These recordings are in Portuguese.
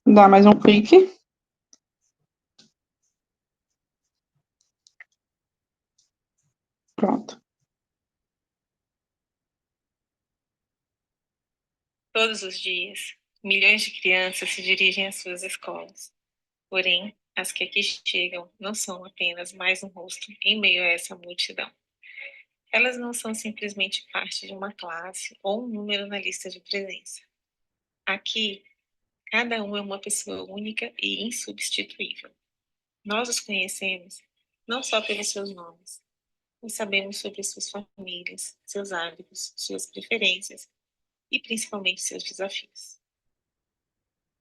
Dá mais um clique. Pronto. Todos os dias, milhões de crianças se dirigem às suas escolas. Porém, as que aqui chegam não são apenas mais um rosto em meio a essa multidão. Elas não são simplesmente parte de uma classe ou um número na lista de presença. Aqui, cada um é uma pessoa única e insubstituível. Nós os conhecemos não só pelos seus nomes, mas sabemos sobre suas famílias, seus hábitos, suas preferências e principalmente seus desafios.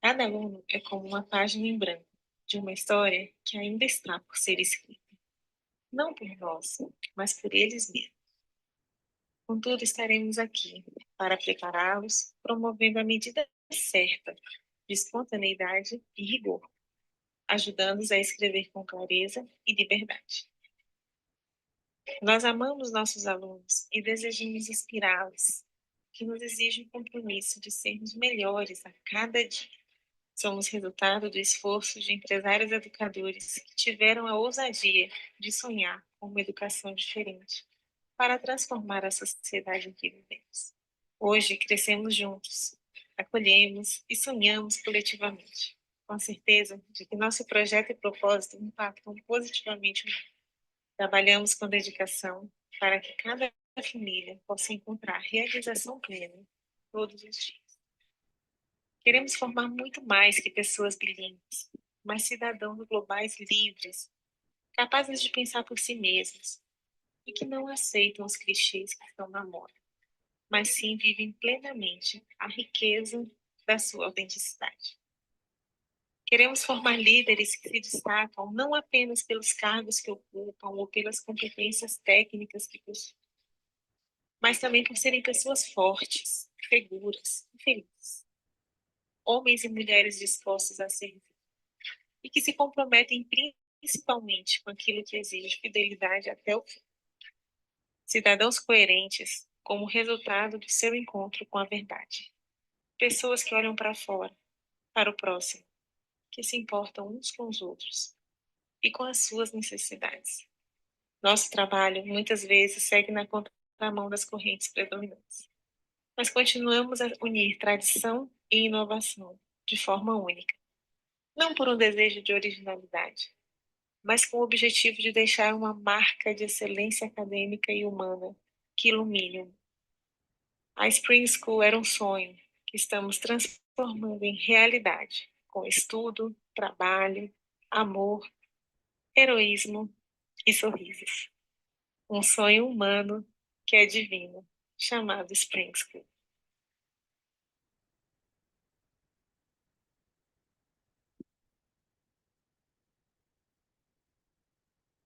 Cada aluno é como uma página em branco de uma história que ainda está por ser escrita. Não por nós, mas por eles mesmos. Contudo, estaremos aqui para prepará-los, promovendo a medida certa de espontaneidade e rigor, ajudando-os a escrever com clareza e liberdade. Nós amamos nossos alunos e desejamos inspirá-los, que nos exige um compromisso de sermos melhores a cada dia. Somos resultado do esforço de empresários educadores que tiveram a ousadia de sonhar com uma educação diferente para transformar a sociedade em que vivemos. Hoje crescemos juntos, acolhemos e sonhamos coletivamente, com a certeza de que nosso projeto e propósito impactam positivamente o mundo. Trabalhamos com dedicação para que cada família possa encontrar realização plena todos os dias. Queremos formar muito mais que pessoas bilíngues, mas cidadãos globais livres, capazes de pensar por si mesmos e que não aceitam os clichês que estão na moda, mas sim vivem plenamente a riqueza da sua autenticidade. Queremos formar líderes que se destacam não apenas pelos cargos que ocupam ou pelas competências técnicas que possuem, mas também por serem pessoas fortes, seguras e felizes. Homens e mulheres dispostos a servir e que se comprometem principalmente com aquilo que exige fidelidade até o fim. Cidadãos coerentes como resultado do seu encontro com a verdade. Pessoas que olham para fora, para o próximo, que se importam uns com os outros e com as suas necessidades. Nosso trabalho muitas vezes segue na contramão das correntes predominantes, mas continuamos a unir tradição e inovação de forma única, não por um desejo de originalidade, mas com o objetivo de deixar uma marca de excelência acadêmica e humana que ilumine o mundo. A Spring School era um sonho que estamos transformando em realidade, com estudo, trabalho, amor, heroísmo e sorrisos. Um sonho humano que é divino, chamado Spring School.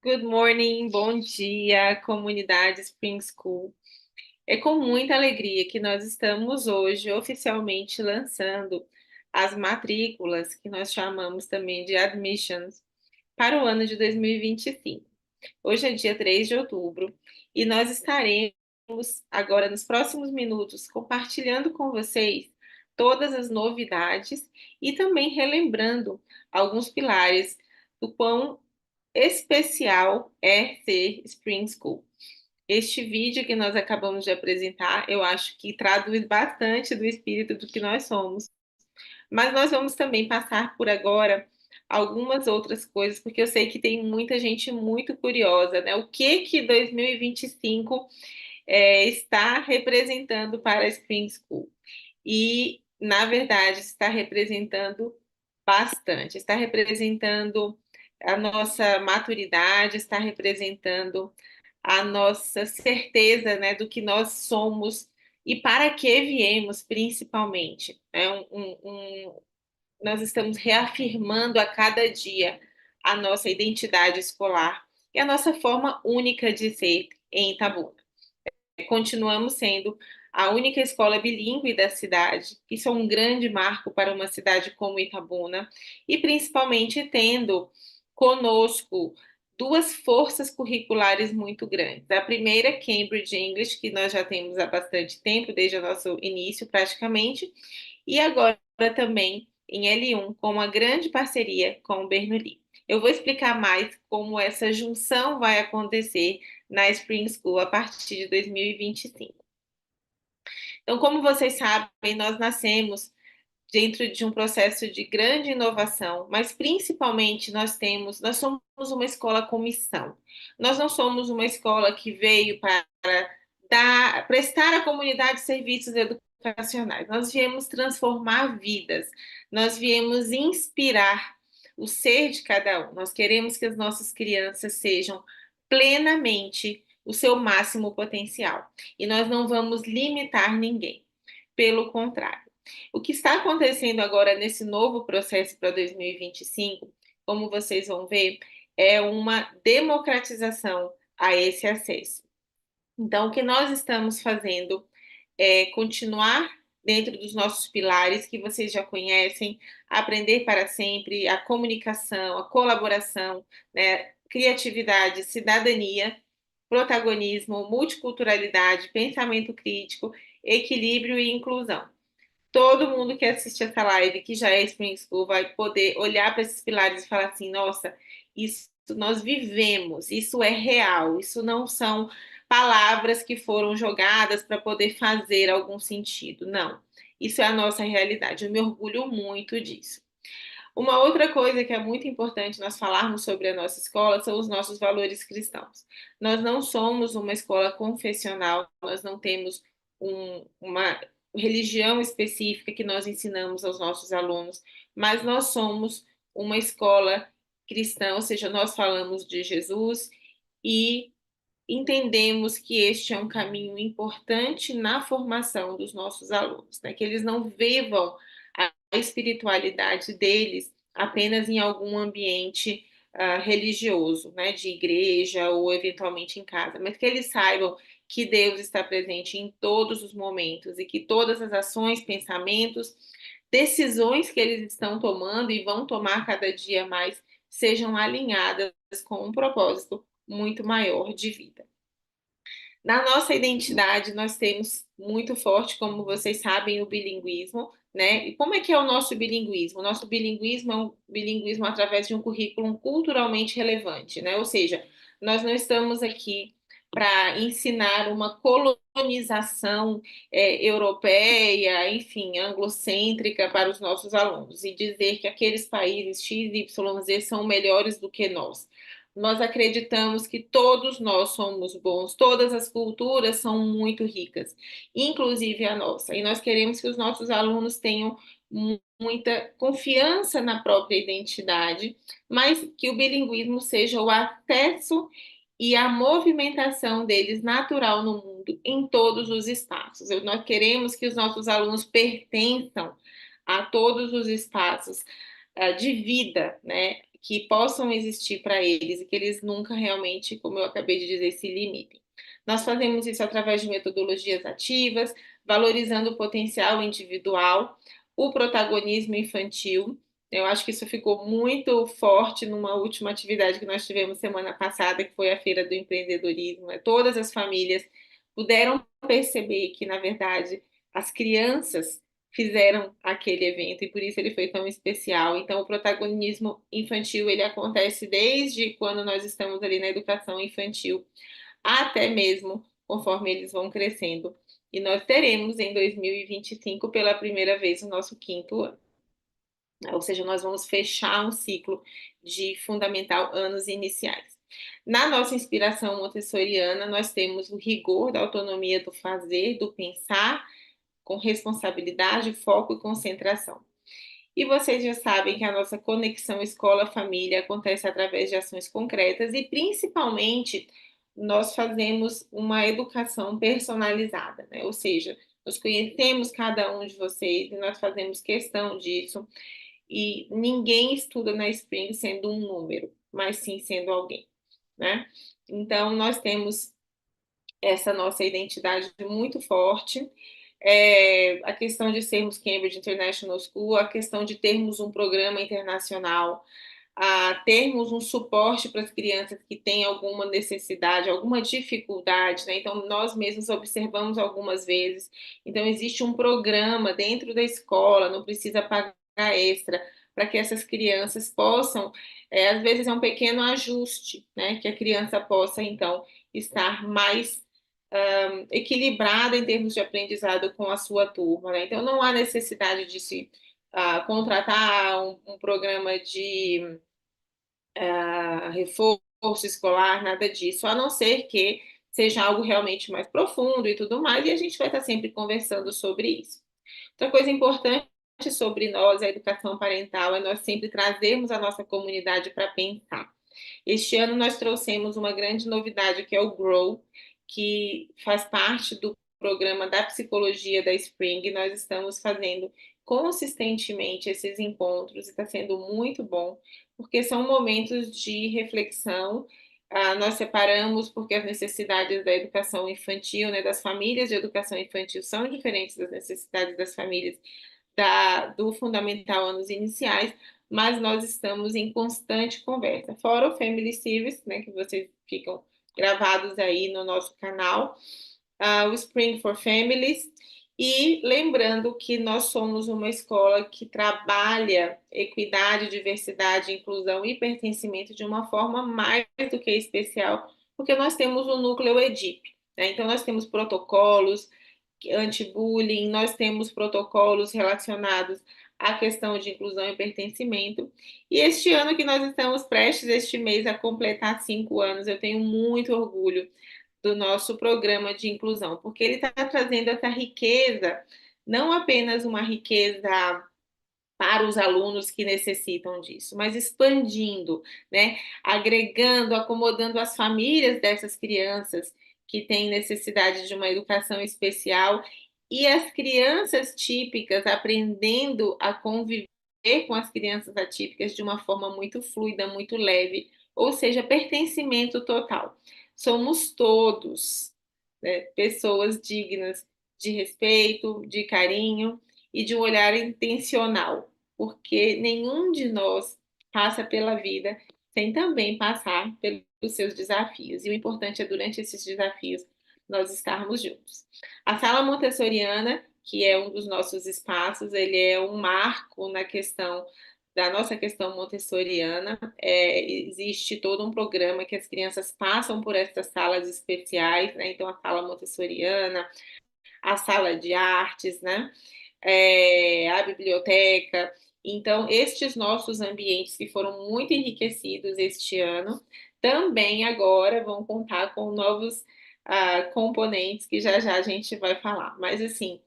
Good morning, bom dia, comunidade Spring School. É com muita alegria que nós estamos hoje oficialmente lançando as matrículas, que nós chamamos também de admissions, para o ano de 2025. Hoje é dia 3 de outubro e nós estaremos agora nos próximos minutos compartilhando com vocês todas as novidades e também relembrando alguns pilares do quão especial é ser Spring School. Este vídeo que nós acabamos de apresentar, eu acho que traduz bastante do espírito do que nós somos. Mas nós vamos também passar por agora algumas outras coisas, porque eu sei que tem muita gente muito curiosa, né? O que 2025 está representando para a Spring School? E, na verdade, está representando bastante, está representando a nossa maturidade, está representando a nossa certeza, né, do que nós somos e para que viemos, principalmente. Nós estamos reafirmando a cada dia a nossa identidade escolar e a nossa forma única de ser em Itabuna. Continuamos sendo a única escola bilíngue da cidade. Isso é um grande marco para uma cidade como Itabuna, e principalmente tendo conosco duas forças curriculares muito grandes. A primeira, Cambridge English, que nós já temos há bastante tempo, desde o nosso início praticamente, e agora também em L1 com uma grande parceria com o Bernoulli. Eu vou explicar mais como essa junção vai acontecer na Spring School a partir de 2025. Então, como vocês sabem, nós nascemos dentro de um processo de grande inovação, mas principalmente nós somos uma escola com missão. Nós não somos uma escola que veio para prestar à comunidade serviços educacionais. Nós viemos transformar vidas, nós viemos inspirar o ser de cada um. Nós queremos que as nossas crianças sejam plenamente o seu máximo potencial. E nós não vamos limitar ninguém. Pelo contrário. O que está acontecendo agora nesse novo processo para 2025, como vocês vão ver, é uma democratização a esse acesso. Então, o que nós estamos fazendo é continuar dentro dos nossos pilares que vocês já conhecem, aprender para sempre, a comunicação, a colaboração, né, criatividade, cidadania, protagonismo, multiculturalidade, pensamento crítico, equilíbrio e inclusão. Todo mundo que assiste essa live, que já é Spring School, vai poder olhar para esses pilares e falar assim: nossa, isso nós vivemos, isso é real, isso não são palavras que foram jogadas para poder fazer algum sentido. Não, isso é a nossa realidade. Eu me orgulho muito disso. Uma outra coisa que é muito importante nós falarmos sobre a nossa escola são os nossos valores cristãos. Nós não somos uma escola confessional, nós não temos uma religião específica que nós ensinamos aos nossos alunos, mas nós somos uma escola cristã, ou seja, nós falamos de Jesus e entendemos que este é um caminho importante na formação dos nossos alunos, né? Que eles não vivam a espiritualidade deles apenas em algum ambiente religioso, né? De igreja ou eventualmente em casa, mas que eles saibam que Deus está presente em todos os momentos e que todas as ações, pensamentos, decisões que eles estão tomando e vão tomar cada dia mais sejam alinhadas com um propósito muito maior de vida. Na nossa identidade, nós temos muito forte, como vocês sabem, o bilinguismo, né? E como é que é o nosso bilinguismo? O nosso bilinguismo é um bilinguismo através de um currículo culturalmente relevante, né? Ou seja, nós não estamos aqui para ensinar uma colonização europeia, enfim, anglocêntrica para os nossos alunos e dizer que aqueles países X, Y, Z são melhores do que nós. Nós acreditamos que todos nós somos bons, todas as culturas são muito ricas, inclusive a nossa. E nós queremos que os nossos alunos tenham muita confiança na própria identidade, mas que o bilinguismo seja o acesso e a movimentação deles natural no mundo, em todos os espaços. Nós queremos que os nossos alunos pertençam a todos os espaços de vida, né, que possam existir para eles e que eles nunca realmente, como eu acabei de dizer, se limitem. Nós fazemos isso através de metodologias ativas, valorizando o potencial individual, o protagonismo infantil. Eu acho que isso ficou muito forte numa última atividade que nós tivemos semana passada, que foi a Feira do Empreendedorismo. Né? Todas as famílias puderam perceber que, na verdade, as crianças fizeram aquele evento e por isso ele foi tão especial. Então, o protagonismo infantil ele acontece desde quando nós estamos ali na educação infantil até mesmo conforme eles vão crescendo. E nós teremos em 2025 pela primeira vez o nosso quinto ano. Ou seja, nós vamos fechar um ciclo de fundamental anos iniciais. Na nossa inspiração montessoriana, nós temos o rigor da autonomia do fazer, do pensar, com responsabilidade, foco e concentração. E vocês já sabem que a nossa conexão escola-família acontece através de ações concretas e, principalmente, nós fazemos uma educação personalizada, né? Ou seja, nós conhecemos cada um de vocês e nós fazemos questão disso. E ninguém estuda na Spring sendo um número, mas sim sendo alguém, né? Então, nós temos essa nossa identidade muito forte. A questão de sermos Cambridge International School, a questão de termos um programa internacional, a termos um suporte para as crianças que têm alguma necessidade, alguma dificuldade, né? Então, nós mesmos observamos algumas vezes. Então, existe um programa dentro da escola, não precisa pagar extra, para que essas crianças possam, às vezes é um pequeno ajuste, né, que a criança possa, então, estar mais equilibrada em termos de aprendizado com a sua turma, né? Então, não há necessidade de se contratar um programa de reforço escolar, nada disso, a não ser que seja algo realmente mais profundo e tudo mais, e a gente vai estar sempre conversando sobre isso. Outra coisa importante sobre nós, a educação parental, é nós sempre trazermos a nossa comunidade para pensar. Este ano nós trouxemos uma grande novidade que é o Grow, que faz parte do programa da psicologia da Spring. Nós estamos fazendo consistentemente esses encontros e está sendo muito bom, porque são momentos de reflexão. Nós separamos porque as necessidades da educação infantil, né, das famílias de educação infantil são diferentes das necessidades das famílias do fundamental anos iniciais, mas nós estamos em constante conversa. Fora o Family Series, né, que vocês ficam gravados aí no nosso canal, o Spring for Families, e lembrando que nós somos uma escola que trabalha equidade, diversidade, inclusão e pertencimento de uma forma mais do que especial, porque nós temos o núcleo EDIP, né? Então, nós temos protocolos anti-bullying, nós temos protocolos relacionados à questão de inclusão e pertencimento. E este ano que nós estamos prestes, este mês, a completar 5 anos, eu tenho muito orgulho do nosso programa de inclusão, porque ele está trazendo essa riqueza, não apenas uma riqueza para os alunos que necessitam disso, mas expandindo, né? Agregando, acomodando as famílias dessas crianças que têm necessidade de uma educação especial e as crianças típicas aprendendo a conviver com as crianças atípicas de uma forma muito fluida, muito leve, ou seja, pertencimento total. Somos todos, né, pessoas dignas de respeito, de carinho e de um olhar intencional, porque nenhum de nós passa pela vida sem também passar pelos seus desafios. E o importante é, durante esses desafios, nós estarmos juntos. A sala montessoriana, que é um dos nossos espaços, ele é um marco na questão da nossa questão montessoriana. Existe todo um programa que as crianças passam por essas salas especiais, né? Então, a sala montessoriana, a sala de artes, né? A biblioteca. Então, estes nossos ambientes que foram muito enriquecidos este ano, também agora vão contar com novos componentes que já já a gente vai falar. Mas, assim,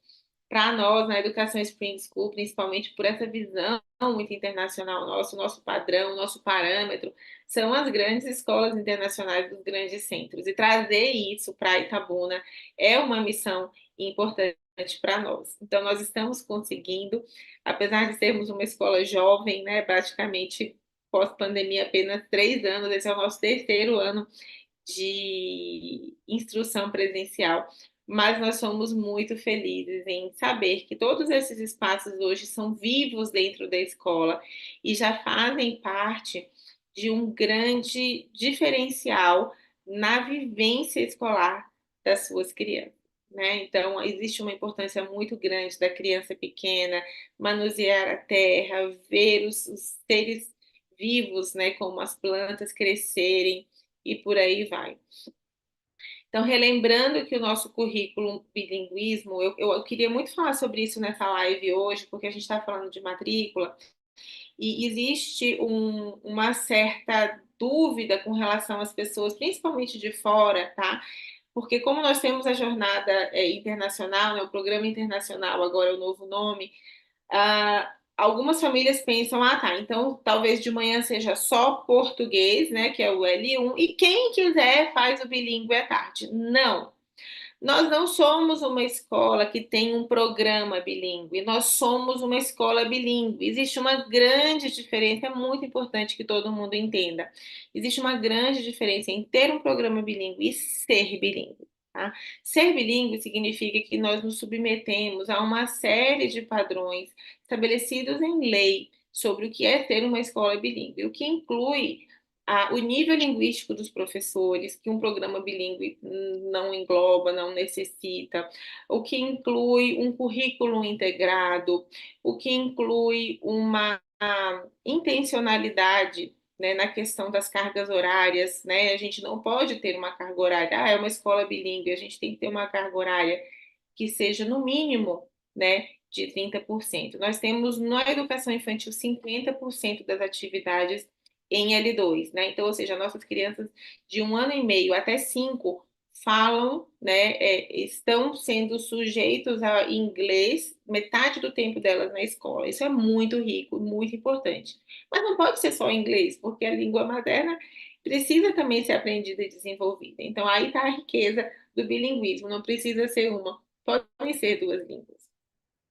para nós, na educação Spring School, principalmente por essa visão muito internacional nosso padrão, nosso parâmetro, são as grandes escolas internacionais dos grandes centros. E trazer isso para Itabuna é uma missão importante para nós. Então, nós estamos conseguindo, apesar de sermos uma escola jovem, né, praticamente pós-pandemia, apenas 3 anos, esse é o nosso terceiro ano de instrução presencial, mas nós somos muito felizes em saber que todos esses espaços hoje são vivos dentro da escola e já fazem parte de um grande diferencial na vivência escolar das suas crianças. Né? Então, existe uma importância muito grande da criança pequena manusear a terra, ver os seres vivos, né, como as plantas crescerem, e por aí vai. Então, relembrando que o nosso currículo bilinguismo, eu queria muito falar sobre isso nessa live hoje, porque a gente está falando de matrícula, e existe uma certa dúvida com relação às pessoas, principalmente de fora, tá? Porque como nós temos a jornada internacional, né, o programa internacional, agora é o novo nome, algumas famílias pensam, tá, então talvez de manhã seja só português, né, que é o L1, e quem quiser faz o bilíngue à tarde. Não, nós não somos uma escola que tem um programa bilíngue, nós somos uma escola bilíngue. Existe uma grande diferença, é muito importante que todo mundo entenda. Existe uma grande diferença em ter um programa bilíngue e ser bilíngue. Tá? Ser bilíngue significa que nós nos submetemos a uma série de padrões estabelecidos em lei sobre o que é ter uma escola bilíngue, o que inclui o nível linguístico dos professores, que um programa bilíngue não engloba, não necessita, o que inclui um currículo integrado, o que inclui uma intencionalidade, né, na questão das cargas horárias, né? A gente não pode ter uma carga horária, é uma escola bilíngue, a gente tem que ter uma carga horária que seja no mínimo, né, de 30%. Nós temos na educação infantil 50% das atividades em L2, né? Então, ou seja, nossas crianças de 1 ano e meio até 5 falam, né, estão sendo sujeitos a inglês metade do tempo delas na escola. Isso é muito rico, muito importante. Mas não pode ser só inglês, porque a língua materna precisa também ser aprendida e desenvolvida. Então, aí está a riqueza do bilinguismo. Não precisa ser uma, podem ser duas línguas.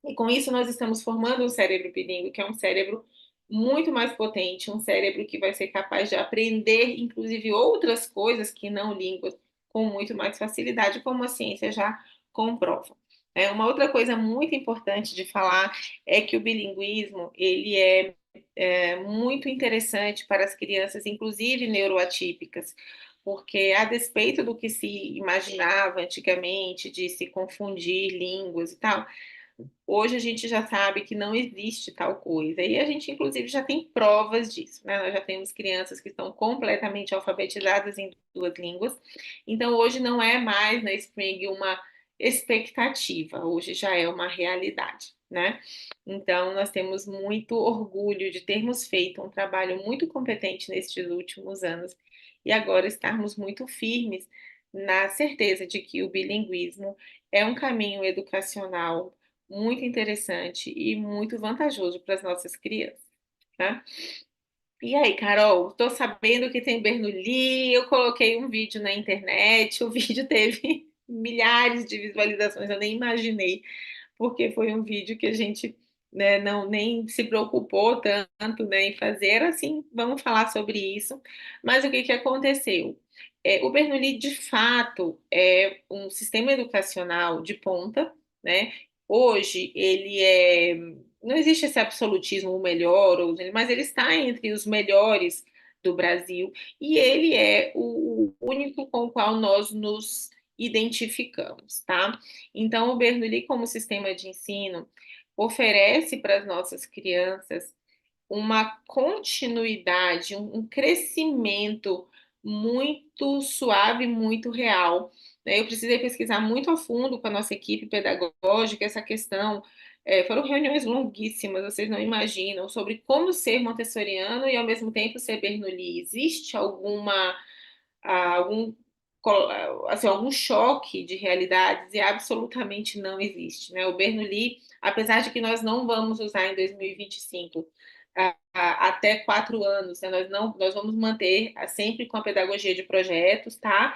E com isso nós estamos formando um cérebro bilíngue, que é um cérebro muito mais potente, um cérebro que vai ser capaz de aprender, inclusive, outras coisas que não línguas, com muito mais facilidade, como a ciência já comprova. Uma outra coisa muito importante de falar é que o bilinguismo ele é muito interessante para as crianças, inclusive neuroatípicas, porque a despeito do que se imaginava antigamente de se confundir línguas e tal, hoje a gente já sabe que não existe tal coisa. E a gente, inclusive, já tem provas disso, né? Nós já temos crianças que estão completamente alfabetizadas em duas línguas. Então, hoje não é mais na Spring uma expectativa, hoje já é uma realidade, né? Então, nós temos muito orgulho de termos feito um trabalho muito competente nestes últimos anos e agora estarmos muito firmes na certeza de que o bilinguismo é um caminho educacional muito interessante e muito vantajoso para as nossas crianças, tá? E aí, Carol, tô sabendo que tem Bernoulli, eu coloquei um vídeo na internet, o vídeo teve milhares de visualizações, eu nem imaginei, porque foi um vídeo que a gente, né, não nem se preocupou tanto, né, em fazer, era assim, vamos falar sobre isso. Mas o que que aconteceu? O Bernoulli, de fato, é um sistema educacional de ponta, né? Hoje ele não existe esse absolutismo o melhor, mas ele está entre os melhores do Brasil e ele é o único com o qual nós nos identificamos, tá? Então, o Bernoulli, como sistema de ensino, oferece para as nossas crianças uma continuidade, um crescimento muito suave, muito real, né? Eu precisei pesquisar muito a fundo com a nossa equipe pedagógica essa questão. Foram reuniões longuíssimas, vocês não imaginam, sobre como ser montessoriano e ao mesmo tempo ser Bernoulli. Existe algum, assim, algum choque de realidades e absolutamente não existe, né? O Bernoulli, apesar de que nós não vamos usar em 2025 até 4 anos, né? Nós vamos manter sempre com a pedagogia de projetos, tá?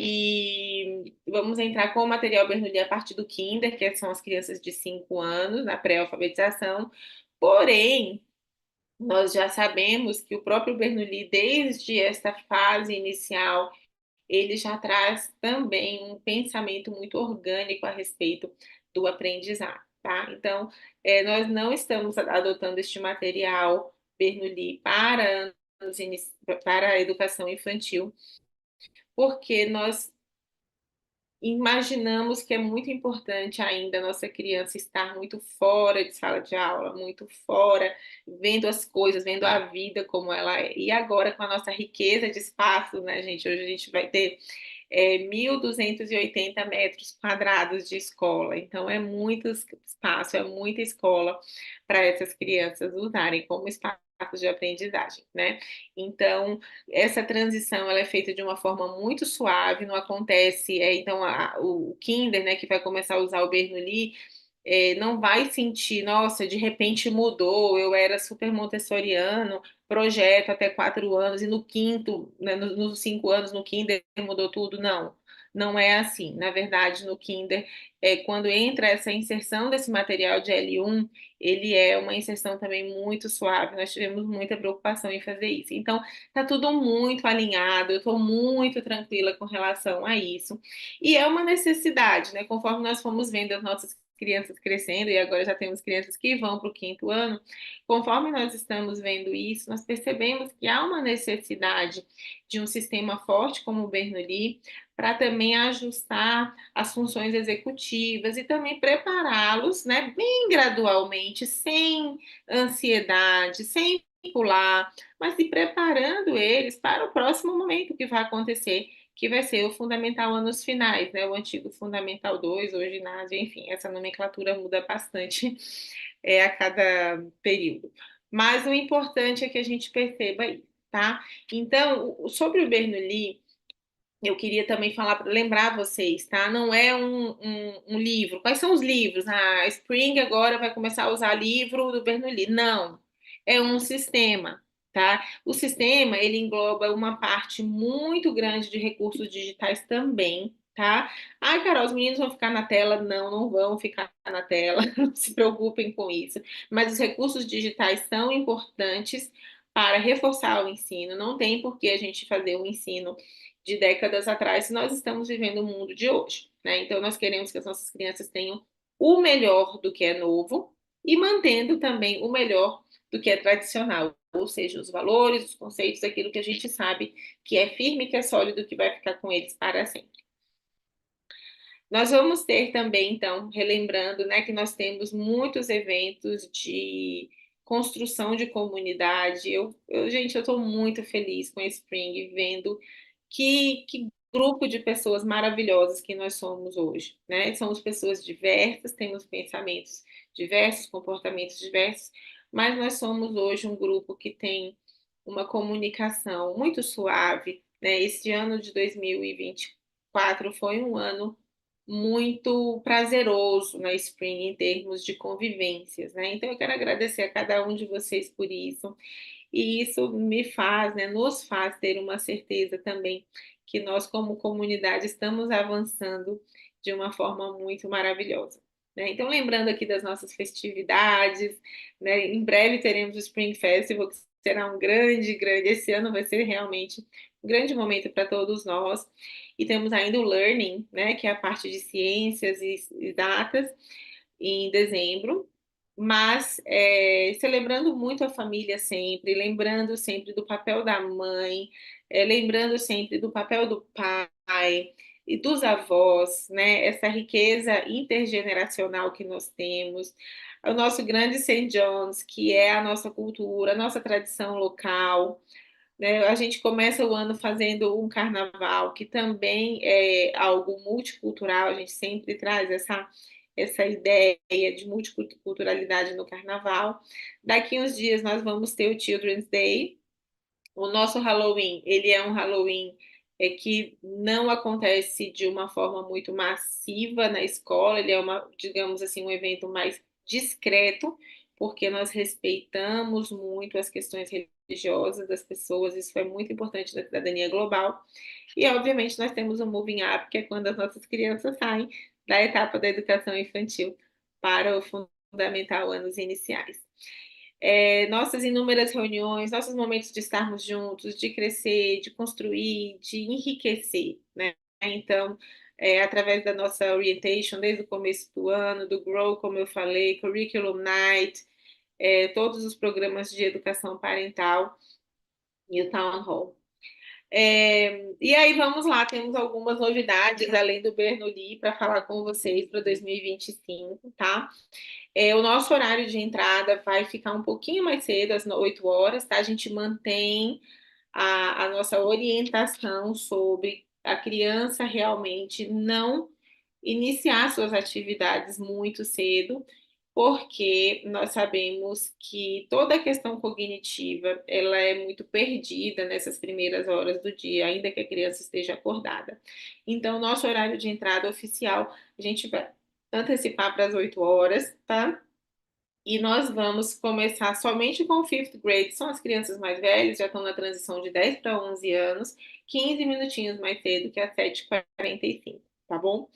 E vamos entrar com o material Bernoulli a partir do Kinder, que são as crianças de 5 anos, na pré-alfabetização. Porém, nós já sabemos que o próprio Bernoulli, desde esta fase inicial, ele já traz também um pensamento muito orgânico a respeito do aprendizado, tá? Então, nós não estamos adotando este material Bernoulli para a educação infantil, porque nós imaginamos que é muito importante ainda a nossa criança estar muito fora de sala de aula, muito fora, vendo as coisas, vendo a vida como ela é. E agora, com a nossa riqueza de espaço, né, gente? Hoje a gente vai ter 1.280 metros quadrados de escola. Então, é muito espaço, é muita escola para essas crianças usarem como espaço de aprendizagem, né? Então, essa transição ela é feita de uma forma muito suave, não acontece, então o Kinder, né, que vai começar a usar o Bernoulli, não vai sentir, nossa, de repente mudou, eu era super montessoriano, projeto até 4 anos, e no quinto, né, nos 5 anos, no Kinder mudou tudo. Não, não é assim. Na verdade, no Kinder, quando entra essa inserção desse material de L1, ele é uma inserção também muito suave. Nós tivemos muita preocupação em fazer isso. Então, tá tudo muito alinhado, eu estou muito tranquila com relação a isso. E é uma necessidade, né? Conforme nós fomos vendo as nossas crianças crescendo, e agora já temos crianças que vão para o quinto ano, conforme nós estamos vendo isso, nós percebemos que há uma necessidade de um sistema forte como o Bernoulli, para também ajustar as funções executivas e também prepará-los, né, bem gradualmente, sem ansiedade, sem pular, mas se preparando eles para o próximo momento que vai acontecer, que vai ser o Fundamental anos finais, né? O antigo Fundamental 2 ou ginásio, enfim, essa nomenclatura muda bastante a cada período. Mas o importante é que a gente perceba isso, tá? Então, sobre o Bernoulli, eu queria também falar, lembrar vocês, tá? Não é um livro. Quais são os livros? A Spring agora vai começar a usar livro do Bernoulli. Não, é um sistema, tá? O sistema, ele engloba uma parte muito grande de recursos digitais também, tá? Ai, Carol, os meninos vão ficar na tela? Não, não vão ficar na tela, não se preocupem com isso. Mas os recursos digitais são importantes para reforçar o ensino. Não tem por que a gente fazer o ensino de décadas atrás se nós estamos vivendo o mundo de hoje, né? Então, nós queremos que as nossas crianças tenham o melhor do que é novo e mantendo também o melhor do que é tradicional, ou seja, os valores, os conceitos, aquilo que a gente sabe que é firme, que é sólido, que vai ficar com eles para sempre. Nós vamos ter também, então, relembrando, né, que nós temos muitos eventos de construção de comunidade. Gente, eu estou muito feliz com esse Spring, vendo que grupo de pessoas maravilhosas que nós somos hoje, né? Somos pessoas diversas, temos pensamentos diversos, comportamentos diversos, mas nós somos hoje um grupo que tem uma comunicação muito suave, né? Este ano de 2024 foi um ano muito prazeroso na Spring em termos de convivências, né? Então eu quero agradecer a cada um de vocês por isso. E isso me faz, né, nos faz ter uma certeza também que nós, como comunidade, estamos avançando de uma forma muito maravilhosa. Né? Então, lembrando aqui das nossas festividades, né, em breve teremos o Spring Festival, que será um grande, esse ano vai ser realmente um grande momento para todos nós. E temos ainda o Learning, né, que é a parte de ciências e exatas, em dezembro, mas celebrando muito a família sempre, lembrando sempre do papel da mãe, lembrando sempre do papel do pai e dos avós, né? Essa riqueza intergeneracional que nós temos, o nosso grande Saint John's, que é a nossa cultura, a nossa tradição local. Né? A gente começa o ano fazendo um carnaval, que também é algo multicultural, a gente sempre traz essa ideia de multiculturalidade no carnaval. Daqui uns dias nós vamos ter o Children's Day. O nosso Halloween, ele é um Halloween que não acontece de uma forma muito massiva na escola, ele é digamos assim, um evento mais discreto, porque nós respeitamos muito as questões religiosas das pessoas, isso é muito importante na cidadania global. E, obviamente, nós temos o Moving Up, que é quando as nossas crianças saem da etapa da educação infantil para o fundamental anos iniciais. Nossas inúmeras reuniões, nossos momentos de estarmos juntos, de crescer, de construir, de enriquecer, né? Então, através da nossa orientation desde o começo do ano, do Grow, como eu falei, Curriculum Night, todos os programas de educação parental e o Town Hall. E aí, vamos lá, temos algumas novidades além do Bernoulli para falar com vocês para 2025, tá? O nosso horário de entrada vai ficar um pouquinho mais cedo, às 8 horas, tá? A gente mantém a nossa orientação sobre a criança realmente não iniciar suas atividades muito cedo, porque nós sabemos que toda a questão cognitiva, ela é muito perdida nessas primeiras horas do dia, ainda que a criança esteja acordada. Então, nosso horário de entrada oficial, a gente vai antecipar para as 8 horas, tá? E nós vamos começar somente com o fifth grade, são as crianças mais velhas, já estão na transição de 10 para 11 anos, 15 minutinhos mais cedo que às 7h45, tá bom?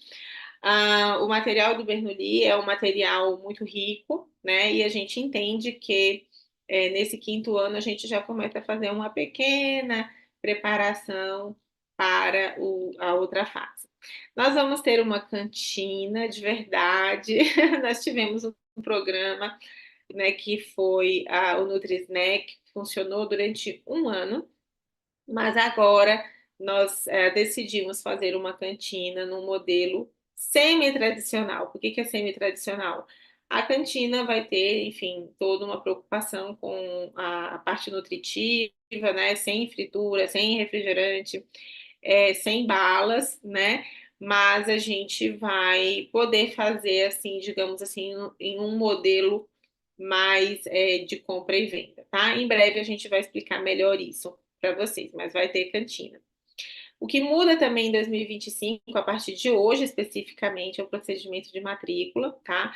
O material do Bernoulli é um material muito rico, né? E a gente entende que nesse quinto ano a gente já começa a fazer uma pequena preparação para a outra fase. Nós vamos ter uma cantina de verdade. Nós tivemos um programa, né, que foi o Nutri-Snack, que funcionou durante um ano, mas agora nós decidimos fazer uma cantina no modelo semi-tradicional. Por que que é semi-tradicional? A cantina vai ter, enfim, toda uma preocupação com a parte nutritiva, né? Sem fritura, sem refrigerante, sem balas, né? Mas a gente vai poder fazer, assim, digamos assim, em um modelo mais de compra e venda, tá? Em breve a gente vai explicar melhor isso para vocês, mas vai ter cantina. O que muda também em 2025, a partir de hoje especificamente, é o procedimento de matrícula, tá?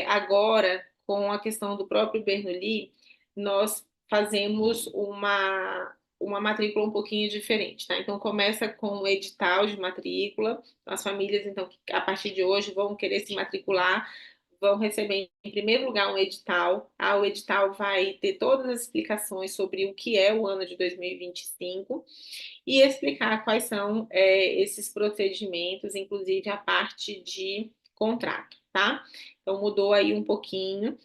Agora, com a questão do próprio Bernoulli, nós fazemos uma matrícula um pouquinho diferente, tá? Então, começa com o edital de matrícula, as famílias, então, que a partir de hoje vão querer se matricular, vão receber, em primeiro lugar, um edital. O edital vai ter todas as explicações sobre o que é o ano de 2025 e explicar quais são esses procedimentos, inclusive a parte de contrato, tá? Então, mudou aí um pouquinho.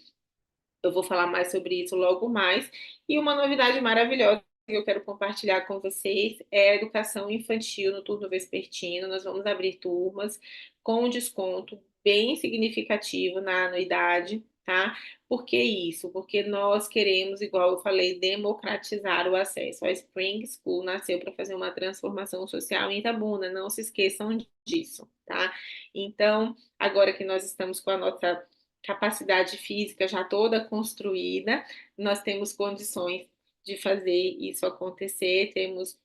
Eu vou falar mais sobre isso logo mais. E uma novidade maravilhosa que eu quero compartilhar com vocês é a educação infantil no turno vespertino. Nós vamos abrir turmas com um desconto bem significativo na anuidade, tá? Por que isso? Porque nós queremos, igual eu falei, democratizar o acesso. A Spring School nasceu para fazer uma transformação social em Itabuna, não se esqueçam disso, tá? Então, agora que nós estamos com a nossa capacidade física já toda construída, nós temos condições de fazer isso acontecer, temos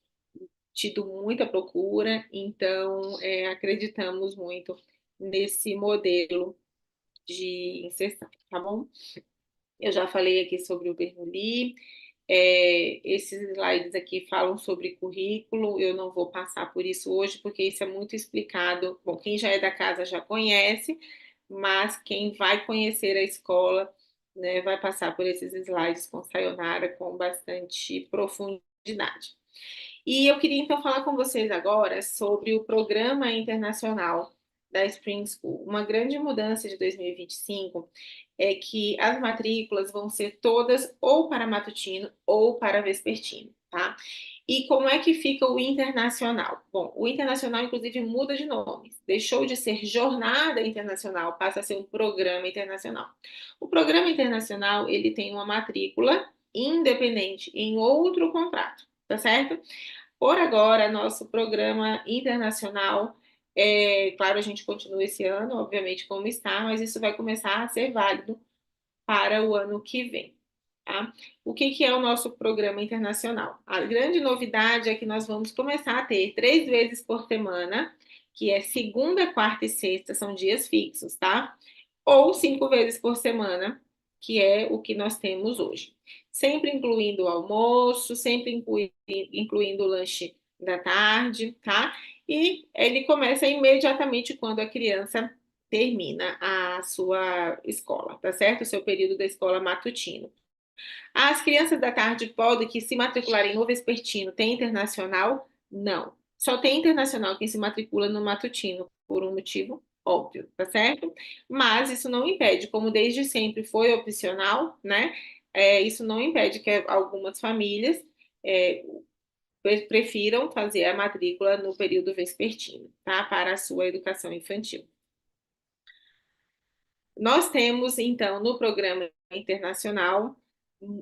tido muita procura, então acreditamos muito nesse modelo de inserção, tá bom? Eu já falei aqui sobre o Bernoulli, esses slides aqui falam sobre currículo, eu não vou passar por isso hoje, porque isso é muito explicado. Bom, quem já é da casa já conhece, mas quem vai conhecer a escola, né, vai passar por esses slides com Sayonara com bastante profundidade. E eu queria então falar com vocês agora sobre o programa internacional da Spring School. Uma grande mudança de 2025 é que as matrículas vão ser todas ou para matutino ou para vespertino, tá? E como é que fica o internacional? Bom, o internacional, inclusive, muda de nome. Deixou de ser jornada internacional, passa a ser um programa internacional. O programa internacional, ele tem uma matrícula independente em outro contrato, tá certo? Por agora, nosso programa internacional, claro, a gente continua esse ano, obviamente, como está, mas isso vai começar a ser válido para o ano que vem. Tá? O que, que é o nosso programa internacional? A grande novidade é que nós vamos começar a ter 3 vezes por semana, que é segunda, quarta e sexta, são dias fixos, tá? Ou 5 vezes por semana, que é o que nós temos hoje. Sempre incluindo o almoço, sempre incluindo o lanche da tarde, tá? E ele começa imediatamente quando a criança termina a sua escola, tá certo? O seu período da escola matutino. As crianças da tarde podem que se matricularem no vespertino tem internacional? Não. Só tem internacional quem se matricula no matutino, por um motivo óbvio, tá certo? Mas isso não impede, como desde sempre foi opcional, né? Isso não impede que algumas famílias é, prefiram fazer a matrícula no período vespertino, tá? Para a sua educação infantil. Nós temos, então, no programa internacional,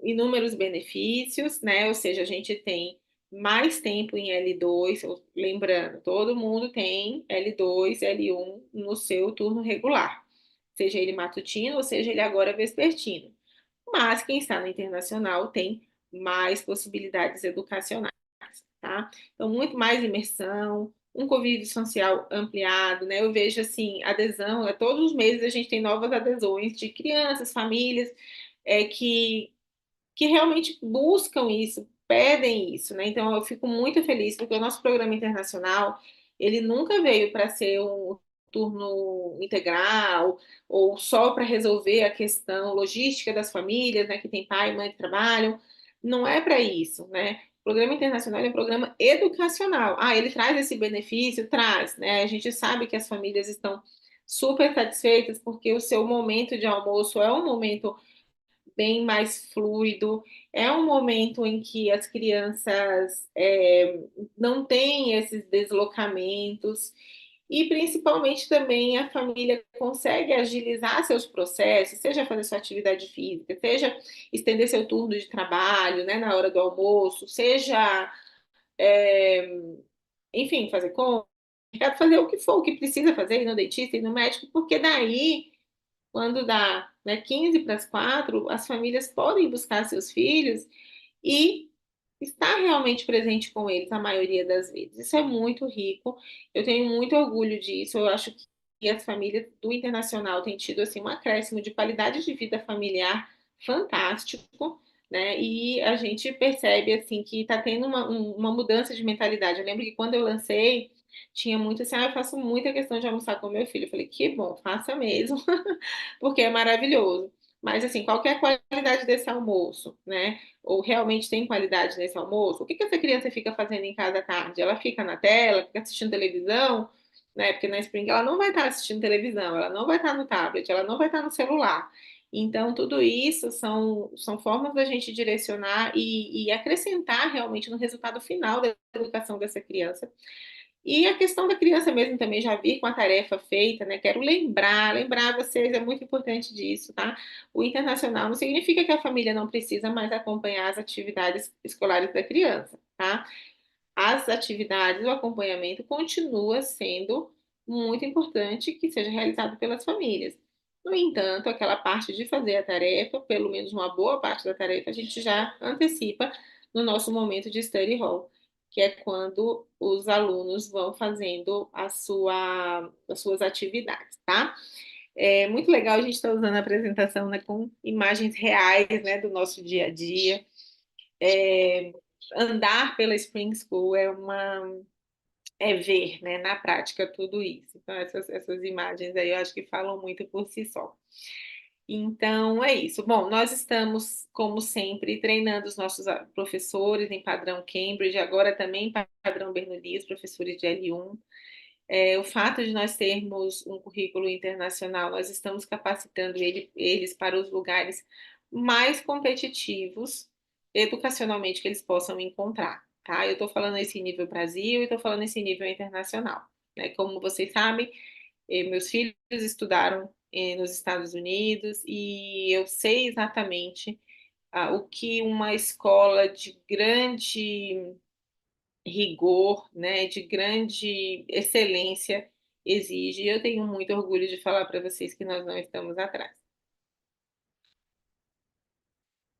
inúmeros benefícios, né? Ou seja, a gente tem mais tempo em L2, lembrando, todo mundo tem L2, L1 no seu turno regular, seja ele matutino ou seja ele agora vespertino. Mas quem está no internacional tem mais possibilidades educacionais, tá? Então, muito mais imersão, um convívio social ampliado, né? Eu vejo assim, adesão, todos os meses a gente tem novas adesões de crianças, famílias, que realmente buscam isso, pedem isso, né? Então eu fico muito feliz porque o nosso programa internacional, ele nunca veio para ser um turno integral ou só para resolver a questão logística das famílias, né, que tem pai e mãe que trabalham. Não é para isso, né? programa internacional é um programa educacional. Ah, ele traz esse benefício? Traz, né? A gente sabe que as famílias estão super satisfeitas porque o seu momento de almoço é um momento bem mais fluido, é um momento em que as crianças não têm esses deslocamentos e principalmente também a família consegue agilizar seus processos, seja fazer sua atividade física, seja estender seu turno de trabalho, né, na hora do almoço, seja, é, enfim, fazer compra, fazer o que for, o que precisa fazer, ir no dentista, ir no médico, porque daí quando dá, né, 15 para as 4, as famílias podem buscar seus filhos e estar realmente presente com eles a maioria das vezes. Isso é muito rico. Eu tenho muito orgulho disso. Eu acho que as famílias do internacional têm tido assim um acréscimo de qualidade de vida familiar fantástico, né? E a gente percebe assim que está tendo uma mudança de mentalidade. Eu lembro que quando eu lancei tinha muito assim, eu faço muita questão de almoçar com meu filho. Eu falei, que bom, faça mesmo, porque é maravilhoso. Mas assim, qual que é a qualidade desse almoço, né? Ou realmente tem qualidade nesse almoço? O que que essa criança fica fazendo em casa à tarde? Ela fica na tela, fica assistindo televisão, né? Porque na Spring ela não vai estar assistindo televisão, ela não vai estar no tablet, ela não vai estar no celular. Então, tudo isso são formas da gente direcionar e acrescentar realmente no resultado final da educação dessa criança. E a questão da criança mesmo também já vi com a tarefa feita, né? Quero lembrar vocês, é muito importante disso, tá? O internacional não significa que a família não precisa mais acompanhar as atividades escolares da criança, tá? As atividades, o acompanhamento continua sendo muito importante que seja realizado pelas famílias. No entanto, aquela parte de fazer a tarefa, pelo menos uma boa parte da tarefa, a gente já antecipa no nosso momento de study hall, que é quando os alunos vão fazendo as suas atividades, tá? É muito legal a gente estar usando a apresentação, né, com imagens reais, né, do nosso dia a dia. É, andar pela Spring School é ver, né, na prática tudo isso. Então, essas imagens aí eu acho que falam muito por si só. Então, é isso. Bom, nós estamos, como sempre, treinando os nossos professores em padrão Cambridge, agora também em padrão Bernoulli, os professores de L1. O fato de nós termos um currículo internacional, nós estamos capacitando eles para os lugares mais competitivos educacionalmente que eles possam encontrar, tá? Eu estou falando esse nível Brasil e estou falando esse nível internacional, né? Como vocês sabem, meus filhos estudaram nos Estados Unidos e eu sei exatamente o que uma escola de grande rigor, né, de grande excelência exige. E eu tenho muito orgulho de falar para vocês que nós não estamos atrás.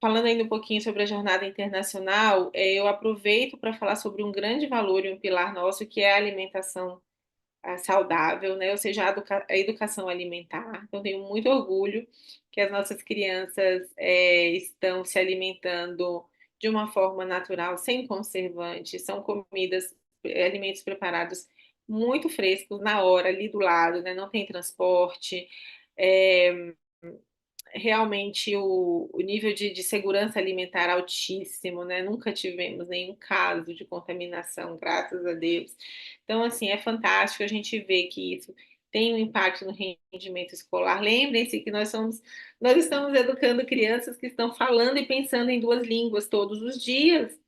Falando ainda um pouquinho sobre a jornada internacional, eu aproveito para falar sobre um grande valor e um pilar nosso, que é a alimentação saudável, né? Ou seja, a educação alimentar. Então, tenho muito orgulho que as nossas crianças estão se alimentando de uma forma natural, sem conservantes, são comidas, alimentos preparados muito frescos, na hora, ali do lado, né? Não tem transporte. É, realmente o nível de segurança alimentar altíssimo, né? Nunca tivemos nenhum caso de contaminação, graças a Deus. Então, assim, é fantástico a gente ver que isso tem um impacto no rendimento escolar. Lembrem-se que nós estamos educando crianças que estão falando e pensando em duas línguas todos os dias.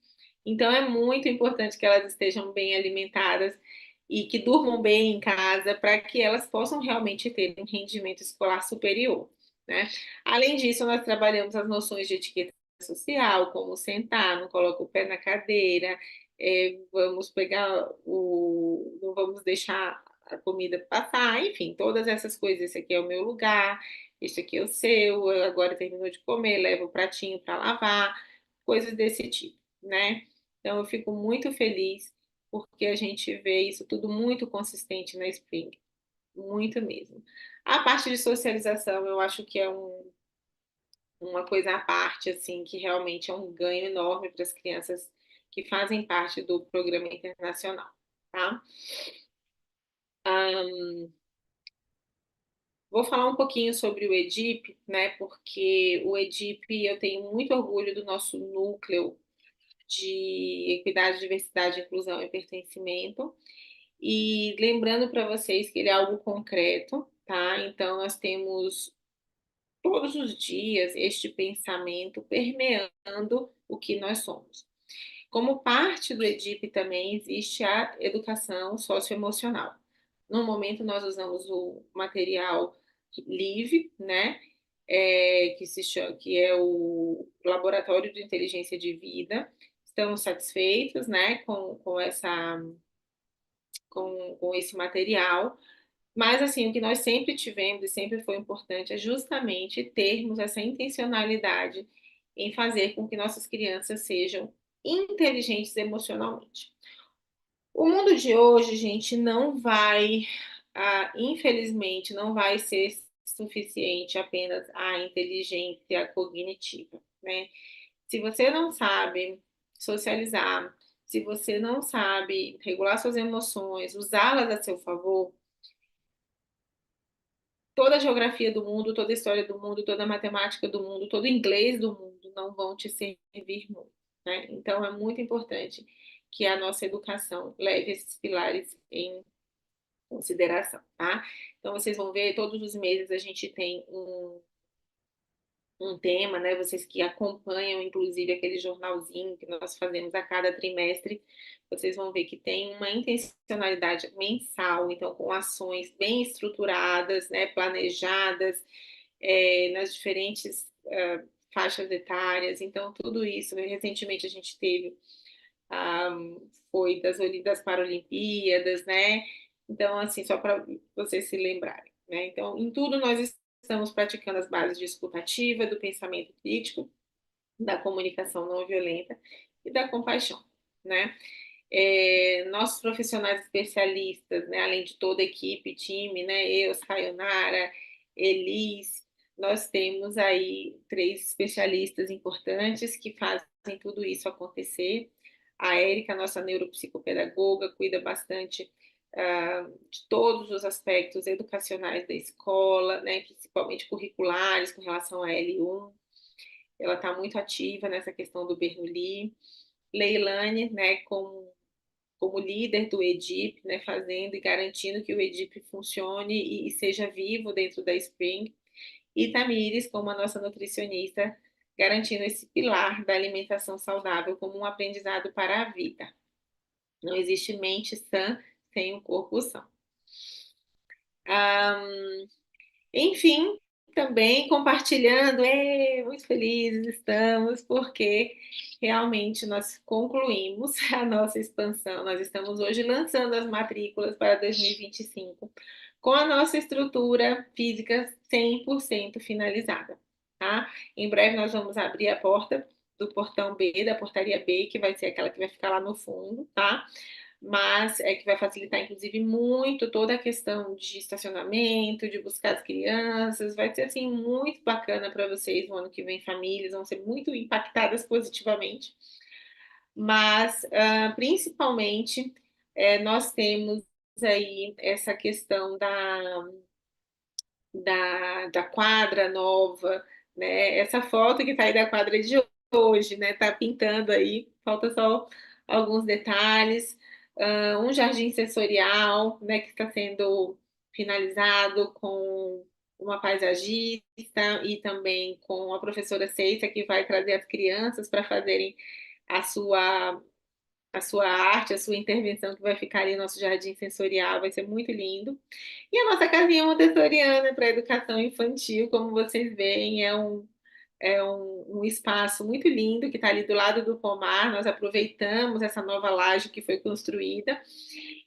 Então, é muito importante que elas estejam bem alimentadas e que durmam bem em casa para que elas possam realmente ter um rendimento escolar superior, né? Além disso, nós trabalhamos as noções de etiqueta social, como sentar, não coloca o pé na cadeira, vamos pegar não vamos deixar a comida passar, enfim, todas essas coisas. Esse aqui é o meu lugar, esse aqui é o seu, agora terminou de comer, leva o pratinho para lavar, coisas desse tipo, né? Então, eu fico muito feliz porque a gente vê isso tudo muito consistente na Spring, muito mesmo. A parte de socialização, eu acho que é uma coisa à parte, assim, que realmente é um ganho enorme para as crianças que fazem parte do programa internacional, tá? Ahn, vou falar um pouquinho sobre o EDIP, né? Porque o EDIP, eu tenho muito orgulho do nosso núcleo de equidade, diversidade, inclusão e pertencimento. E lembrando para vocês que ele é algo concreto, tá? Então, nós temos todos os dias este pensamento permeando o que nós somos. Como parte do EDIP também existe a educação socioemocional. No momento, nós usamos o material LIVE, né? Que é o Laboratório de Inteligência de Vida. Estamos satisfeitos, né, com esse material. Mas, assim, o que nós sempre tivemos e sempre foi importante é justamente termos essa intencionalidade em fazer com que nossas crianças sejam inteligentes emocionalmente. O mundo de hoje, gente, não vai, infelizmente, não vai ser suficiente apenas a inteligência cognitiva, né? Se você não sabe socializar, se você não sabe regular suas emoções, usá-las a seu favor, toda a geografia do mundo, toda a história do mundo, toda a matemática do mundo, todo o inglês do mundo não vão te servir muito, né? Então é muito importante que a nossa educação leve esses pilares em consideração, tá? Então vocês vão ver, todos os meses a gente tem um tema, né? Vocês que acompanham, inclusive, aquele jornalzinho que nós fazemos a cada trimestre, vocês vão ver que tem uma intencionalidade mensal, então, com ações bem estruturadas, né? Planejadas, nas diferentes faixas etárias. Então, tudo isso, recentemente a gente teve, foi das Paralimpíadas, né? Então, assim, só para vocês se lembrarem, né? Então, em tudo nós estamos praticando as bases de escuta ativa, do pensamento crítico, da comunicação não violenta e da compaixão, né? Nossos profissionais especialistas, né, além de toda a equipe, time, né, eu, Sayonara, Elis, nós temos aí 3 especialistas importantes que fazem tudo isso acontecer. A Érica, nossa neuropsicopedagoga, cuida bastante de todos os aspectos educacionais da escola, né, principalmente curriculares, com relação à L1. Ela está muito ativa nessa questão do Bernoulli. Leilane, né, como líder do EDIP, né, fazendo e garantindo que o EDIP funcione e seja vivo dentro da Spring. E Tamires, como a nossa nutricionista, garantindo esse pilar da alimentação saudável como um aprendizado para a vida. Não existe mente sã sem um corpo são. Enfim, também compartilhando, muito felizes estamos, porque realmente nós concluímos a nossa expansão. Nós estamos hoje lançando as matrículas para 2025 com a nossa estrutura física 100% finalizada, tá? Em breve nós vamos abrir a porta do portão B, da portaria B, que vai ser aquela que vai ficar lá no fundo, tá? Mas que vai facilitar, inclusive, muito toda a questão de estacionamento, de buscar as crianças, vai ser, assim, muito bacana para vocês no ano que vem, famílias vão ser muito impactadas positivamente, mas, principalmente, nós temos aí essa questão da quadra nova, né? Essa foto que está aí da quadra de hoje, né? Tá pintando aí, falta só alguns detalhes. Um jardim sensorial, né? Que está sendo finalizado com uma paisagista e também com a professora Ceissa, que vai trazer as crianças para fazerem a sua a sua arte, a sua intervenção que vai ficar ali no nosso jardim sensorial, vai ser muito lindo. E a nossa casinha montessoriana para educação infantil, como vocês veem, é um espaço muito lindo que está ali do lado do pomar. Nós aproveitamos essa nova laje que foi construída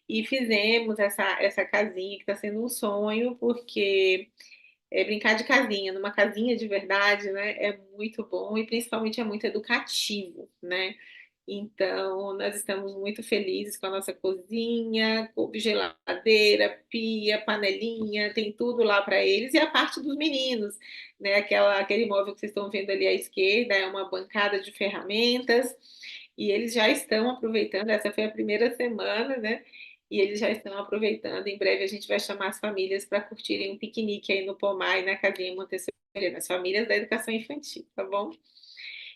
e fizemos essa casinha que está sendo um sonho, porque brincar de casinha, numa casinha de verdade, né, é muito bom e principalmente é muito educativo, né? Então, nós estamos muito felizes com a nossa cozinha, com geladeira, pia, panelinha, tem tudo lá para eles. E a parte dos meninos, né? Aquele móvel que vocês estão vendo ali à esquerda é uma bancada de ferramentas. E eles já estão aproveitando, essa foi a primeira semana, né? E eles já estão aproveitando. Em breve a gente vai chamar as famílias para curtirem um piquenique aí no pomar e na casinha Montessori, as famílias da educação infantil, tá bom?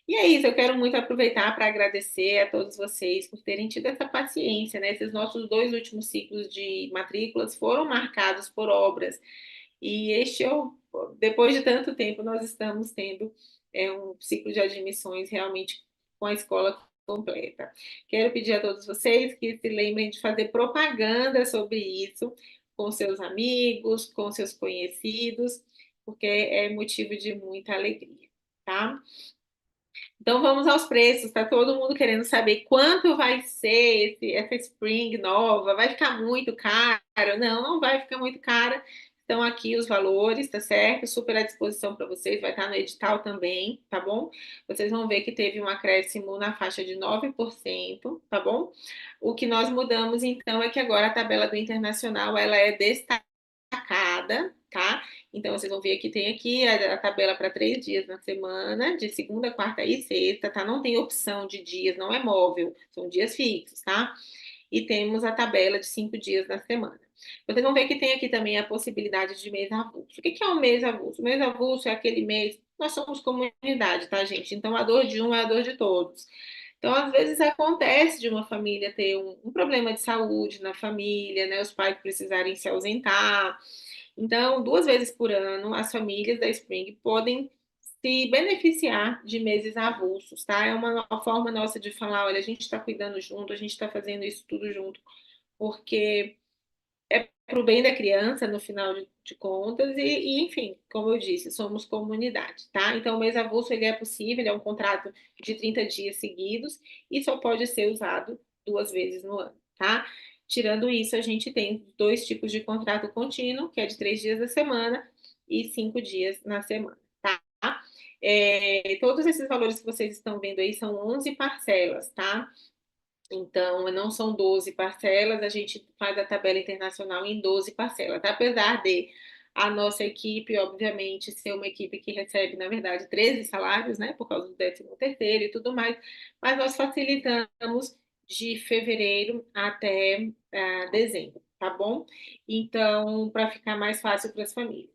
E é isso, eu quero muito aproveitar para agradecer a todos vocês por terem tido essa paciência, né? Esses nossos dois últimos ciclos de matrículas foram marcados por obras. E depois de tanto tempo, nós estamos tendo um ciclo de admissões realmente com a escola completa. Quero pedir a todos vocês que se lembrem de fazer propaganda sobre isso com seus amigos, com seus conhecidos, porque é motivo de muita alegria, tá? Então vamos aos preços, tá todo mundo querendo saber quanto vai ser essa Spring nova, vai ficar muito caro? Não, não vai ficar muito caro. Estão aqui os valores, tá certo? Super à disposição para vocês, vai estar no edital também, tá bom? Vocês vão ver que teve um acréscimo na faixa de 9%, tá bom? O que nós mudamos então é que agora a tabela do internacional ela é destacada, tá? Então, vocês vão ver que tem aqui a tabela para 3 dias na semana, de segunda, quarta e sexta, tá? Não tem opção de dias, não é móvel, são dias fixos, tá? E temos a tabela de 5 dias na semana. Vocês vão ver que tem aqui também a possibilidade de mês avulso. O que é o mês avulso? O mês avulso é aquele mês. Nós somos comunidade, tá, gente? Então, a dor de um é a dor de todos. Então, às vezes acontece de uma família ter um problema de saúde na família, né? Os pais precisarem se ausentar. Então, 2 vezes por ano, as famílias da Spring podem se beneficiar de meses avulsos, tá? É uma forma nossa de falar, olha, a gente está cuidando junto, a gente está fazendo isso tudo junto, porque é para o bem da criança, no final de contas, enfim, como eu disse, somos comunidade, tá? Então, o mês avulso, ele é possível, ele é um contrato de 30 dias seguidos e só pode ser usado 2 vezes no ano, tá? Tirando isso, a gente tem 2 tipos de contrato contínuo, que é de 3 dias da semana e 5 dias na semana, tá? Todos esses valores que vocês estão vendo aí são 11 parcelas, tá? Então, não são 12 parcelas, a gente faz a tabela internacional em 12 parcelas, tá? Apesar de a nossa equipe, obviamente, ser uma equipe que recebe, na verdade, 13 salários, né, por causa do 13º e tudo mais, mas nós facilitamos de fevereiro até dezembro, tá bom? Então, para ficar mais fácil para as famílias.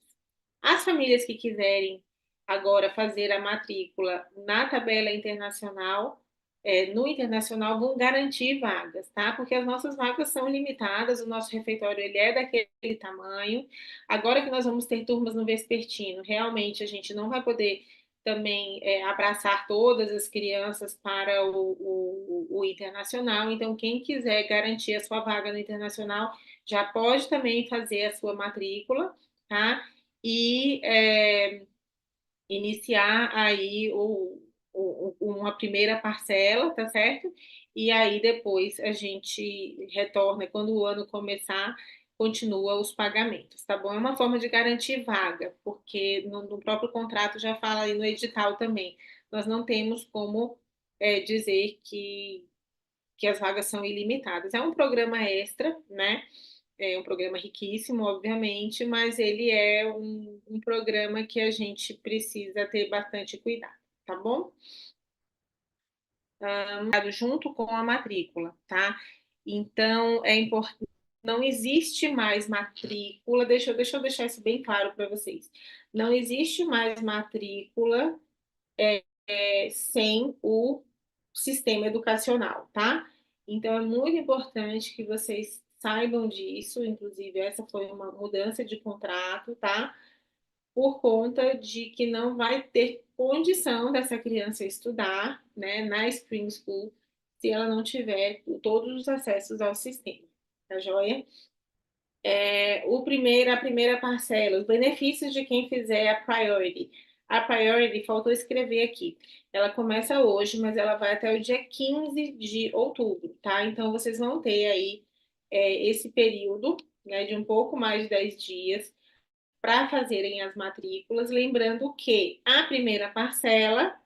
As famílias que quiserem agora fazer a matrícula na tabela internacional, no internacional vão garantir vagas, tá? Porque as nossas vagas são limitadas, o nosso refeitório ele é daquele tamanho. Agora que nós vamos ter turmas no vespertino, realmente a gente não vai poder também abraçar todas as crianças para o internacional. Então, quem quiser garantir a sua vaga no internacional, já pode também fazer a sua matrícula, tá? E iniciar aí uma primeira parcela, tá certo? E aí depois a gente retorna, quando o ano começar, continua os pagamentos, tá bom? É uma forma de garantir vaga, porque no próprio contrato já fala aí no edital também. Nós não temos como dizer que as vagas são ilimitadas. É um programa extra, né? É um programa riquíssimo, obviamente, mas ele é um programa que a gente precisa ter bastante cuidado, tá bom? Junto com a matrícula, tá? Então, é importante. Não existe mais matrícula, deixa eu deixar isso bem claro para vocês. Não existe mais matrícula sem o sistema educacional, tá? Então, é muito importante que vocês saibam disso, inclusive, essa foi uma mudança de contrato, tá? Por conta de que não vai ter condição dessa criança estudar, né, na Spring School, se ela não tiver todos os acessos ao sistema, tá joia? A primeira parcela, os benefícios de quem fizer a Priority. A Priority, faltou escrever aqui. Ela começa hoje, mas ela vai até o dia 15 de outubro, tá? Então, vocês vão ter aí esse período, né, de um pouco mais de 10 dias para fazerem as matrículas. Lembrando que a primeira parcela,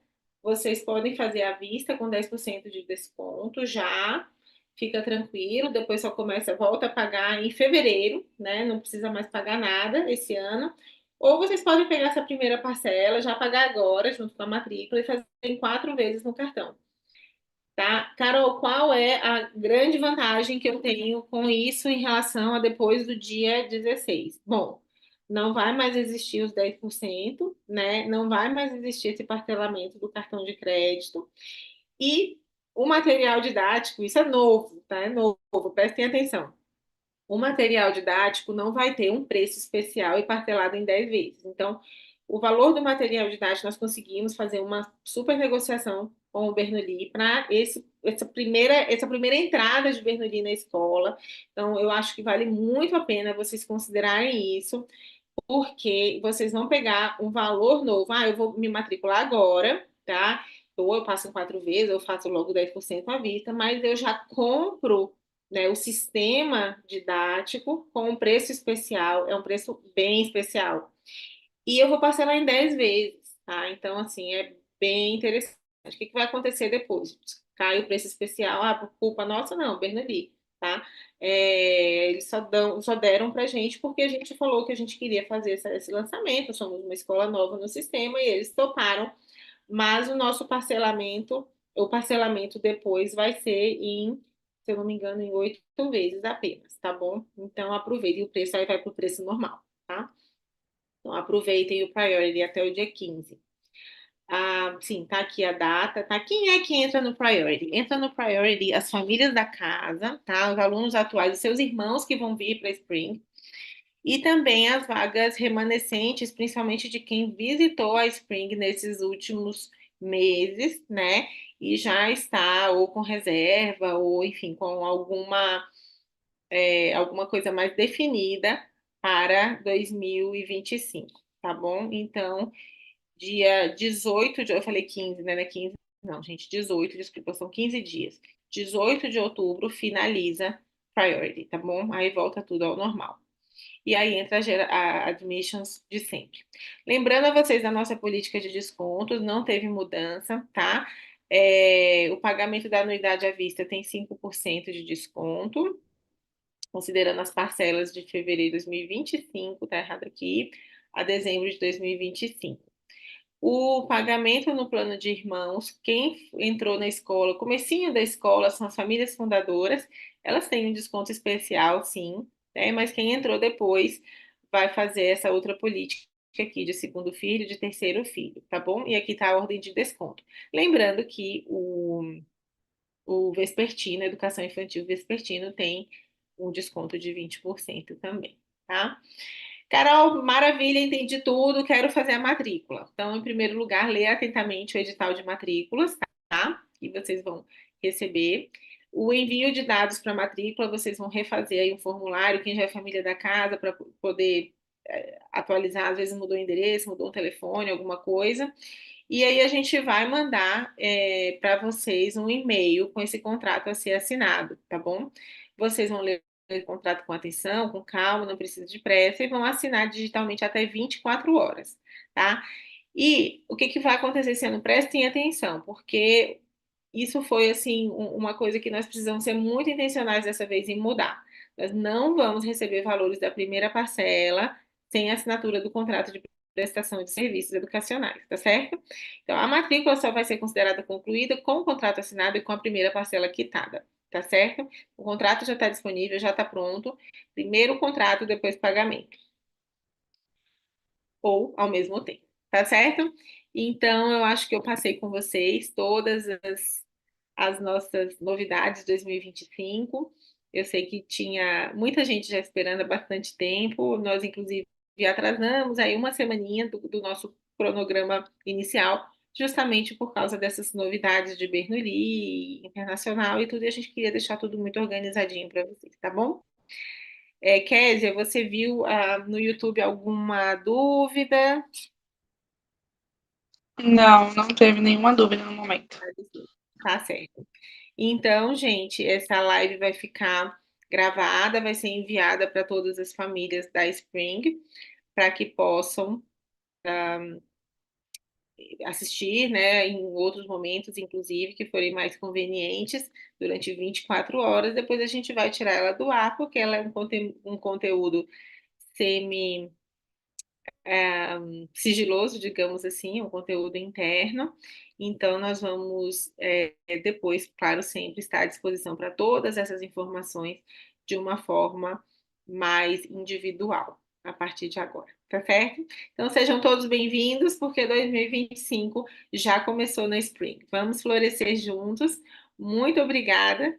vocês podem fazer à vista com 10% de desconto já, fica tranquilo, depois só volta a pagar em fevereiro, né? Não precisa mais pagar nada esse ano. Ou vocês podem pegar essa primeira parcela, já pagar agora, junto com a matrícula, e fazer em 4 vezes no cartão. Tá? Carol, qual é a grande vantagem que eu tenho com isso em relação a depois do dia 16? Bom, não vai mais existir os 10%, né? Não vai mais existir esse parcelamento do cartão de crédito. E o material didático, isso é novo, tá? É novo, prestem atenção. O material didático não vai ter um preço especial e parcelado em 10 vezes. Então, o valor do material didático, nós conseguimos fazer uma super negociação com o Bernoulli para essa primeira entrada de Bernoulli na escola. Então, eu acho que vale muito a pena vocês considerarem isso, porque vocês vão pegar um valor novo. Ah, eu vou me matricular agora, tá? Ou eu passo em 4 vezes, eu faço logo 10% à vista, mas eu já compro, né, o sistema didático com um preço especial, é um preço bem especial. E eu vou parcelar em 10 vezes, tá? Então, assim, é bem interessante. O que que vai acontecer depois? Cai o preço especial, ah, por culpa nossa? Não, Bernardi, tá? Eles só deram pra gente porque a gente falou que a gente queria fazer esse lançamento, somos uma escola nova no sistema e eles toparam, mas o parcelamento depois vai ser em, se eu não me engano, em 8 vezes apenas, tá bom? Então aproveite, e o preço aí vai pro preço normal, tá? Então, aproveitem o Priority até o dia 15. Ah, sim, tá aqui a data, tá? Quem é que entra no Priority? Entra no Priority as famílias da casa, tá? Os alunos atuais, os seus irmãos que vão vir para Spring, e também as vagas remanescentes, principalmente de quem visitou a Spring nesses últimos meses, né? E já está ou com reserva, ou enfim, com alguma coisa mais definida para 2025, tá bom? Então, dia 18 de, eu falei 15, né? Não é 15, não, gente, 18, desculpa, são 15 dias. 18 de outubro finaliza Priority, tá bom? Aí volta tudo ao normal. E aí entra a admissions de sempre. Lembrando a vocês da nossa política de descontos, não teve mudança, tá? O pagamento da anuidade à vista tem 5% de desconto, considerando as parcelas de fevereiro de 2025, tá errado aqui, a dezembro de 2025. O pagamento no plano de irmãos, quem entrou na escola, comecinho da escola, são as famílias fundadoras, elas têm um desconto especial, sim, né? Mas quem entrou depois vai fazer essa outra política aqui de segundo filho, de terceiro filho, tá bom? E aqui está a ordem de desconto. Lembrando que o Vespertino, Educação Infantil Vespertino, tem um desconto de 20% também, tá? Carol, maravilha, entendi tudo, quero fazer a matrícula. Então, em primeiro lugar, leia atentamente o edital de matrículas, tá? Que vocês vão receber. O envio de dados para matrícula, vocês vão refazer aí um formulário, quem já é família da casa, para poder atualizar, às vezes mudou o endereço, mudou o telefone, alguma coisa. E aí a gente vai mandar para vocês um e-mail com esse contrato a ser assinado, tá bom? Vocês vão ler o contrato com atenção, com calma, não precisa de pressa, e vão assinar digitalmente até 24 horas, tá? E o que que vai acontecer esse ano? Prestem atenção, porque isso foi, assim, uma coisa que nós precisamos ser muito intencionais dessa vez em mudar. Nós não vamos receber valores da primeira parcela sem assinatura do contrato de prestação de serviços educacionais, tá certo? Então, a matrícula só vai ser considerada concluída com o contrato assinado e com a primeira parcela quitada, tá certo? O contrato já está disponível, já está pronto. Primeiro o contrato, depois pagamento. Ou ao mesmo tempo, tá certo? Então, eu acho que eu passei com vocês todas as nossas novidades de 2025. Eu sei que tinha muita gente já esperando há bastante tempo. Nós, inclusive, atrasamos aí uma semaninha do nosso cronograma inicial, justamente por causa dessas novidades de Bernoulli, internacional e tudo, e a gente queria deixar tudo muito organizadinho para vocês, tá bom? Kézia, você viu no YouTube alguma dúvida? Não, não teve nenhuma dúvida no momento. Tá certo. Então, gente, essa live vai ficar gravada, vai ser enviada para todas as famílias da Spring, para que possam assistir, né, em outros momentos, inclusive, que forem mais convenientes, durante 24 horas. Depois a gente vai tirar ela do ar, porque ela é um conteúdo semi sigiloso, digamos assim, um conteúdo interno. Então, nós vamos depois, claro, sempre estar à disposição para todas essas informações de uma forma mais individual, a partir de agora, tá certo? Então sejam todos bem-vindos, porque 2025 já começou na Spring. Vamos florescer juntos. Muito obrigada